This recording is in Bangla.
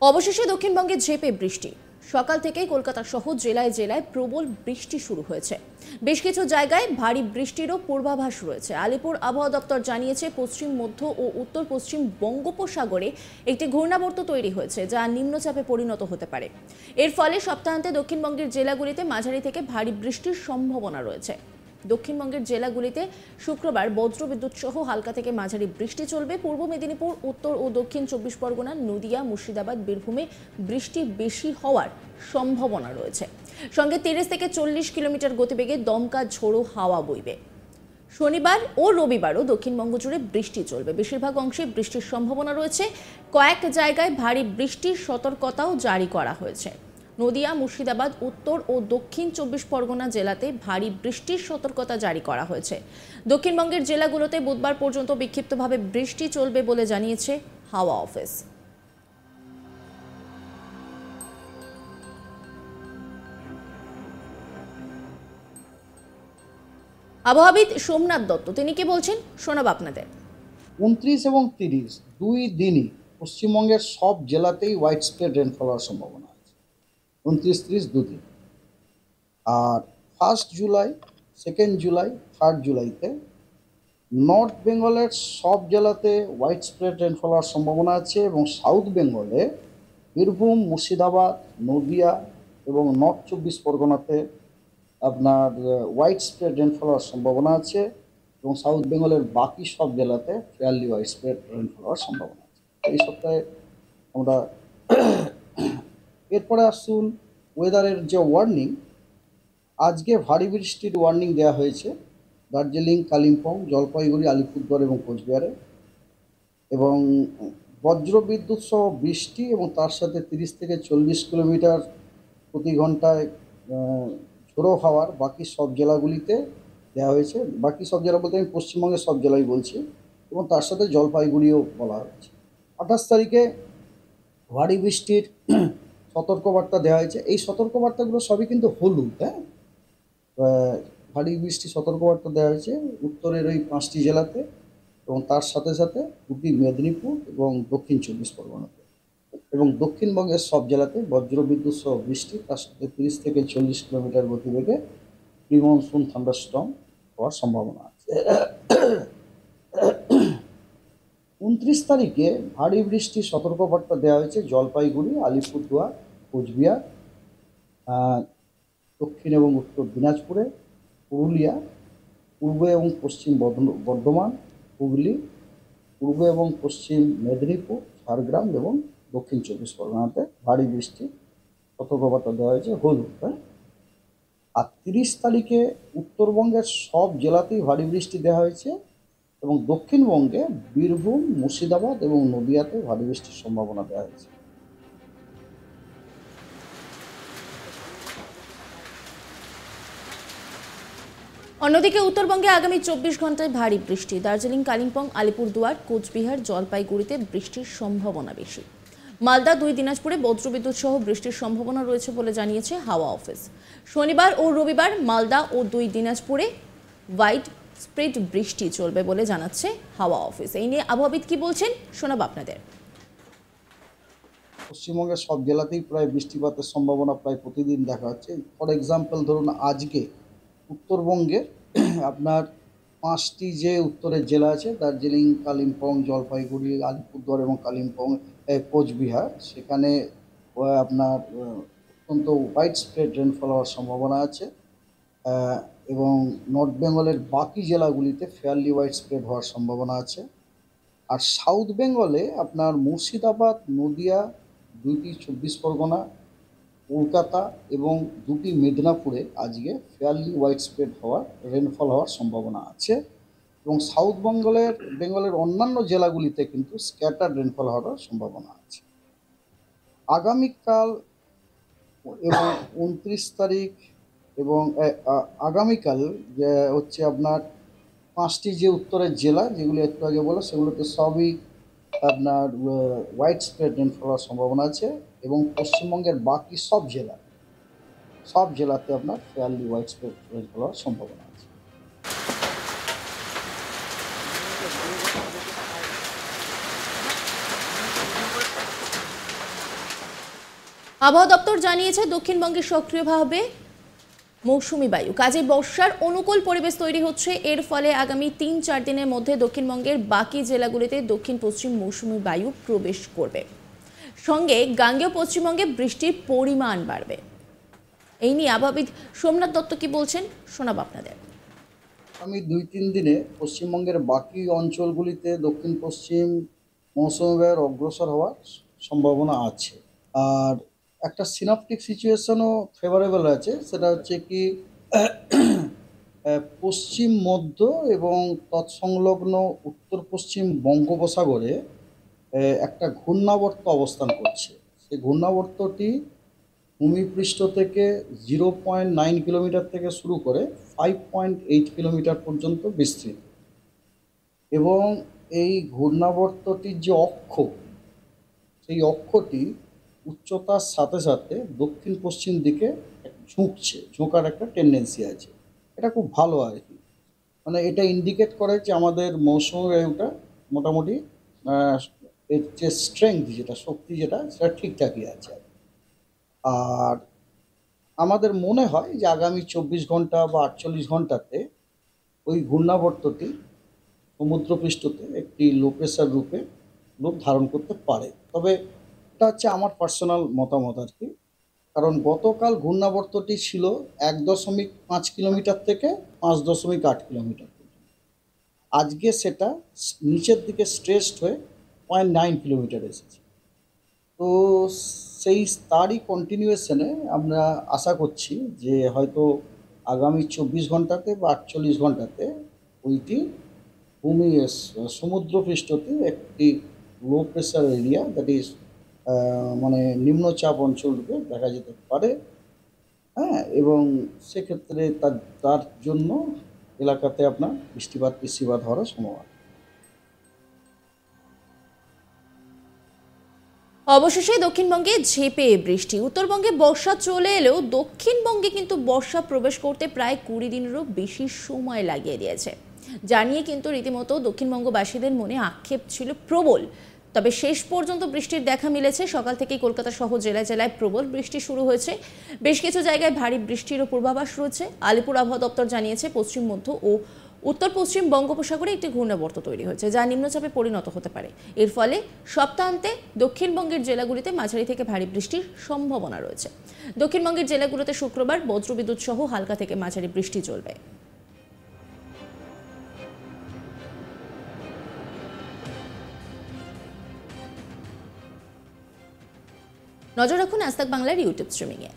অবশেষে দক্ষিণবঙ্গে ঝেঁপে বৃষ্টি। সকাল থেকেই কলকাতা সহ জেলায় জেলায় প্রবল বৃষ্টি শুরু হয়েছে। বেশ কিছু জায়গায় ভারী বৃষ্টিরও পূর্বাভাস রয়েছে। আলিপুর আবহাওয়া দপ্তর জানিয়েছে, পশ্চিম মধ্য ও উত্তর পশ্চিম বঙ্গোপসাগরে একটি ঘূর্ণাবর্ত তৈরি হয়েছে, যা নিম্নচাপে পরিণত হতে পারে। এর ফলে সপ্তাহান্তে দক্ষিণবঙ্গের জেলাগুলিতে মাঝারি থেকে ভারী বৃষ্টির সম্ভাবনা রয়েছে। দক্ষিণবঙ্গের জেলাগুলিতে শুক্রবার বজ্রবিদ্যুৎ সহ হালকা থেকে মাঝারি বৃষ্টি চলবে। পূর্ব মেদিনীপুর, উত্তর ও দক্ষিণ 24 পরগনা, নদিয়া, মুর্শিদাবাদ, বীরভূমে বৃষ্টি বেশি হওয়ার সম্ভাবনা রয়েছে। সঙ্গে 30 থেকে 40 কিলোমিটার গতিবেগে দমকা ঝোড়ো হাওয়া বইবে। শনিবার ও রবিবারও দক্ষিণবঙ্গ জুড়ে বৃষ্টি চলবে। বেশিরভাগ অংশে বৃষ্টির সম্ভাবনা রয়েছে। কয়েক জায়গায় ভারী বৃষ্টির সতর্কতাও জারি করা হয়েছে। নদিয়া, মুর্শিদাবাদ, উত্তর ও দক্ষিণ 24 পরগনা জেলাতে ভারী বৃষ্টির সতর্কতা জারি করা হয়েছে। দক্ষিণবঙ্গের জেলাগুলোতে বুধবার পর্যন্ত বিক্ষিপ্তভাবে বৃষ্টি চলবে বলে জানিয়েছে হাওয়া অফিস। আবহাওয়াবিদ সোমনাথ দত্ত তিনি কি বলছেন শোনাব আপনাদের। 29 এবং 30 দুই দিনই পশ্চিমবঙ্গের সব জেলাতেই হোয়াইট স্প্রেড রেনফল হওয়ার সম্ভাবনা আছে। 29-30 দুদিন। আর 1 জুলাই, 2 জুলাই, 3 জুলাইতে নর্থ বেঙ্গলের সব জেলাতে হোয়াইট স্প্রেড রেনফল হওয়ার সম্ভাবনা আছে এবং সাউথ বেঙ্গলে বীরভূম, মুর্শিদাবাদ, নদিয়া এবং নর্থ 24 পরগনাতে আপনার হোয়াইট স্প্রেড রেনফল হওয়ার সম্ভাবনা আছে এবং সাউথ বেঙ্গলের বাকি সব জেলাতে ফেয়ারলি হোয়াইট স্প্রেড রেনফল হওয়ার সম্ভাবনা আছে। এই সপ্তাহে আমরা এরপরে আসুন ওয়েদারের যে ওয়ার্নিং। আজকে ভারী বৃষ্টির ওয়ার্নিং দেওয়া হয়েছে দার্জিলিং, কালিম্পং, জলপাইগুড়ি, আলিপুরদুয়ার এবং কোচবিহারে, এবং বজ্রবিদ্যুৎ সহ বৃষ্টি এবং তার সাথে 30 থেকে 40 কিলোমিটার প্রতি ঘন্টায় ঝোড়ো হাওয়ার বাকি সব জেলাগুলিতে দেওয়া হয়েছে। বাকি সব জেলা বলতে আমি পশ্চিমবঙ্গের সব জেলাই বলছি, এবং তার সাথে জলপাইগুড়িও বলা হয়েছে। 28 তারিখে ভারী বৃষ্টির সতর্কবার্তা দেওয়া হয়েছে। এই সতর্কবার্তাগুলো সবই কিন্তু হলুদ। ভারী বৃষ্টির সতর্কবার্তা দেওয়া হয়েছে উত্তরের ওই 5টি জেলাতে এবং তার সাথে সাথে দুটি মেদিনীপুর এবং দক্ষিণ 24 পরগনাতে, এবং দক্ষিণবঙ্গের সব জেলাতে বজ্রবিদ্যুৎ সহ বৃষ্টি, তার সাথে 30 থেকে 40 কিলোমিটার গতিবেগে প্রি মনসুন থান্ডারস্টর্ম হওয়ার সম্ভাবনা আছে। 29 তারিখে ভারী বৃষ্টির সতর্কবার্তা দেওয়া হয়েছে জলপাইগুড়ি, আলিপুরদুয়ার, কোচবিহার, দক্ষিণ এবং উত্তর দিনাজপুরে, পুরুলিয়া, পূর্ব এবং পশ্চিম বর্ধমান, হুগলি, পূর্ব এবং পশ্চিম মেদিনীপুর, ঝাড়গ্রাম এবং দক্ষিণ 24 পরগনাতে ভারী বৃষ্টি সতর্কবার্তা দেওয়া হয়েছে হলুদ। আর 30 তারিখে উত্তরবঙ্গের সব জেলাতেই ভারী বৃষ্টি দেওয়া হয়েছে এবং দক্ষিণবঙ্গে বীরভূম, মুর্শিদাবাদ এবং নদিয়াতে ভারী বৃষ্টির সম্ভাবনা দেওয়া হয়েছে। অন্যদিকে উত্তরবঙ্গে আগামী 24 ঘন্টায় ভারী বৃষ্টি। দার্জিলিং, কালিম্পং, আলিপুরদুয়ার, কোচবিহার, জলপাইগুড়িতে বৃষ্টির সম্ভাবনা বেশি। মালদা, 2 দিনাজপুরে বজ্রবিদ্যুৎ সহ বৃষ্টির সম্ভাবনা রয়েছে বলে জানিয়েছে হাওয়া অফিস। শনিবার ও রবিবার মালদা ও 2 দিনাজপুরে হোয়াইট স্প্রেড বৃষ্টি চলবে বলে জানাচ্ছে হাওয়া অফিস। এই নিয়ে আবহাওয়াবিদ কি বলছেন শোনাব আপনাদের। পশ্চিমবঙ্গের সব জেলাতেই প্রায় বৃষ্টিপাতের সম্ভাবনা প্রায় প্রতিদিন দেখা যাচ্ছে। ফর এক্সাম্পল ধরুন আজকে উত্তরবঙ্গের আপনার 5টি যে উত্তরের জেলা আছে দার্জিলিং, কালিম্পং, জলপাইগুড়ি, আলিপুরদুয়ার এবং কালিম্পং, কোচবিহার, সেখানে আপনার অত্যন্ত হোয়াইট স্প্রেড রেনফল হওয়ার সম্ভাবনা আছে এবং নর্থ বেঙ্গলের বাকি জেলাগুলিতে ফেয়ারলি হোয়াইট স্প্রেড হওয়ার সম্ভাবনা আছে। আর সাউথ বেঙ্গলে আপনার মুর্শিদাবাদ, নদিয়া, 2টি 24 পরগনা, কলকাতা এবং 2টি মেদিনীপুরে আজকে ফেয়ারলি হোয়াইট স্প্রেড হওয়ার রেনফল হওয়ার সম্ভাবনা আছে এবং সাউথ বেঙ্গলের অন্যান্য জেলাগুলিতে কিন্তু স্ক্যাটার্ড রেনফল হওয়ার সম্ভাবনা আছে। আগামীকাল এবং 29 তারিখ এবং আগামীকাল যে হচ্ছে আপনার 5টি যে উত্তরের জেলা যেগুলো একটু আগে বলো, সেগুলোতে সবই আপনার হোয়াইট স্প্রেড রেনফল হওয়ার সম্ভাবনা আছে এবং পশ্চিমবঙ্গের বাকি সব জেলাতে আপনার ফেয়ারলি হোয়াইট স্প্রেড রেনফল হওয়ার সম্ভাবনা আছে। আবহাওয়া দপ্তর জানিয়েছে দক্ষিণবঙ্গে সক্রিয়ভাবে মৌসুমি বায়ু, কাজে বর্ষার অনুকূল পরিবেশ তৈরি হচ্ছে। এর ফলে আগামী ৩-৪ দিনের মধ্যে দক্ষিণবঙ্গের বাকি জেলাগুলিতে দক্ষিণ পশ্চিম মৌসুমি বায়ু প্রবেশ করবে। সঙ্গে গাঙ্গেয় পশ্চিমবঙ্গে বৃষ্টির পরিমাণ বাড়বে। এই নিয়ে আবহাওয়াবিদ সোমনাথ দত্ত কি বলছেন শোনাব আপনাদের। আমি ২-৩ দিনে পশ্চিমবঙ্গের বাকি অঞ্চলগুলিতে দক্ষিণ পশ্চিম মৌসুমি বায়ুর অগ্রসর হওয়ার সম্ভাবনা আছে। আর একটা সিনপটিক সিচুয়েশনও ফেভারেবল আছে, সেটা হচ্ছে কি পশ্চিম মধ্য এবং তৎসংলগ্ন উত্তর পশ্চিম বঙ্গোপসাগরে একটা ঘূর্ণাবর্ত অবস্থান করছে। সেই ঘূর্ণাবর্তটি ভূমিপৃষ্ঠ থেকে 0.9 কিলোমিটার থেকে শুরু করে 5.8 কিলোমিটার পর্যন্ত বিস্তৃত, এবং এই ঘূর্ণাবর্তটির যে অক্ষ, সেই অক্ষটি উচ্চতার সাথে সাথে দক্ষিণ পশ্চিম দিকে ঝোঁকার একটা টেন্ডেন্সি আছে। এটা খুব ভালো আর কি, মানে এটা ইন্ডিকেট করে যে আমাদের মৌসুমী বায়ুটা মোটামুটি এর যে স্ট্রেংথ, যেটা শক্তি, যেটা সেটা ঠিকঠাকই আছে। আর আমাদের মনে হয় যে আগামী 24 ঘন্টা বা 48 ঘন্টাতে ওই ঘূর্ণাবর্তটি সমুদ্রপৃষ্ঠতে একটি লো প্রেশার রূপ ধারণ করতে পারে। তবে এটা হচ্ছে আমার পার্সোনাল মতামত আর কি, কারণ গতকাল ঘূর্ণাবর্তটি ছিল 1.5 কিলোমিটার থেকে 5.8 কিলোমিটার পর্যন্ত। আজকে সেটা নিচের দিকে স্ট্রেচড হয়ে 0.9 কিলোমিটার এসেছে। তো সেই তারই কন্টিনিউয়েশনে আমরা আশা করছি যে হয়তো আগামী 24 ঘন্টাতে বা 48 ঘন্টাতে ওইটি সমুদ্রপৃষ্ঠতে একটি low pressure area, that is মানে নিম্নচাপ অঞ্চলরূপে দেখা যেতে পারে। হ্যাঁ, এবং সেক্ষেত্রে তার জন্য এলাকাতে আপনার বৃষ্টিপাত হওয়ার সম্ভাবনা। অবশেষে দক্ষিণবঙ্গে ঝেঁপে বৃষ্টি। উত্তরবঙ্গে বর্ষা চলে এলেও দক্ষিণবঙ্গে কিন্তু বর্ষা প্রবেশ করতে প্রায় 20 দিনেরও বেশি সময় লাগিয়ে দিয়েছে। জানিয়ে কিন্তু রীতিমতো দক্ষিণবঙ্গবাসীদের মনে আক্ষেপ ছিল প্রবল। তবে শেষ পর্যন্ত বৃষ্টির দেখা মিলেছে। সকাল থেকেই কলকাতা সহ জেলায় জেলায় প্রবল বৃষ্টি শুরু হয়েছে। বেশ কিছু জায়গায় ভারী বৃষ্টিরও পূর্বাভাস রয়েছে। আলিপুর আবহাওয়া দপ্তর জানিয়েছে পশ্চিম মধ্য ও উত্তর পশ্চিম বঙ্গোপসাগরে একটি ঘূর্ণাবর্ত তৈরি হয়েছে, যা নিম্নচাপে পরিণত হতে পারে। এর ফলে সপ্তাহান্তে দক্ষিণবঙ্গের জেলাগুলিতে মাঝারি থেকে ভারী বৃষ্টির সম্ভাবনা রয়েছে। দক্ষিণবঙ্গের জেলাগুলোতে শুক্রবার বজ্রবিদ্যুৎ সহ হালকা থেকে মাঝারি বৃষ্টি চলবে। নজর রাখুন আজ তাক বাংলার ইউটিউব স্ট্রিমিংয়ে।